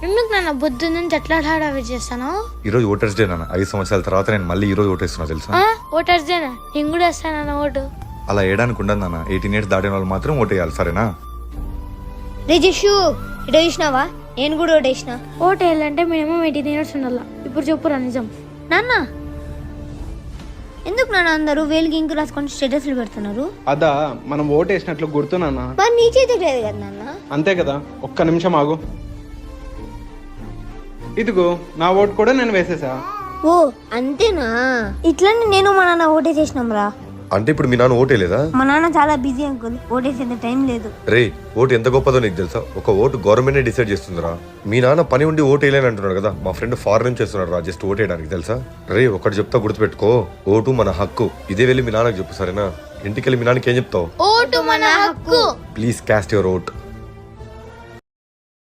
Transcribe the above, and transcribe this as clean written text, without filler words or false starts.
ఎందుకు నాన్న బుద్ధి నుంచి ఎట్లా హడావి చేస్తాను? ఈరోజు ఓటర్స్ డే నాన్న. 5 సంవత్సరాల తర్వాత నేను మళ్ళీ ఈ రోజు ఓటేస్తున్నా తెలుసా? ఓటర్స్ డేనా? నేను కూడా వేస్తానన్న ఓటు. అలా వేయడానికి ఉండదు నాన్న. 18 ఇయర్స్ దాటిన వాళ్ళు మాత్రం ఓటేయాలి, సరేనా? రిజిషు ఇటు చూసినావా? నేను కూడా ఓటేసిన. ఓటు వేయాలంటే మినిమం 18 ఇయర్స్ ఉండాల. ఇప్పుడు చెప్పురా నిజం. నాన్న ఎందుకు నాన్న అందరూ వేలికి ఇంకు రాసుకొని స్టేటస్లు పెడుతున్నారు? అదా మనం ఓటేసినట్లు గుర్తు నాన్న. మరి నీ చేతికి లేదు కదా నాన్న. అంతే కదా, ఒక్క నిమిషం ఆగు. ఇదిగో నా ఓటు కూడా నేను వేసేసా. ఓ అంతేనా? ఇట్లనే నేను మా నాన్న ఓటేసేసినాం రా. అంటే ఇప్పుడు మీ నాన్న ఓటేలేదా? మా నాన్న చాలా బిజీ అంకుల్, ఓటేసేంత టైం లేదు. రే, ఓటు ఎంత గొప్పదో నీకు తెలుసా? ఒక ఓటు గవర్నమెంట్ డిసైడ్ చేస్తుందిరా. మీ నాన్న పని ఉండి ఓటు వేయలేని అంటున్నాడు కదా. మా ఫ్రెండ్ ఫారెన్ నుంచి చేస్తున్నాడు రా జస్ట్ ఓటు వేయడానికి, తెలుసా? రే, ఒకటి చెప్తా గుర్తుపెట్టుకో, ఓటు మన హక్కు. ఇదే వెళ్ళి మీ నాన్నకు చెప్పు, సరేనా? ఇంటికి వెళ్ళి మీ నాన్నకి ఏం చెప్తావు? ఓటు మన హక్కు. Please cost your vote.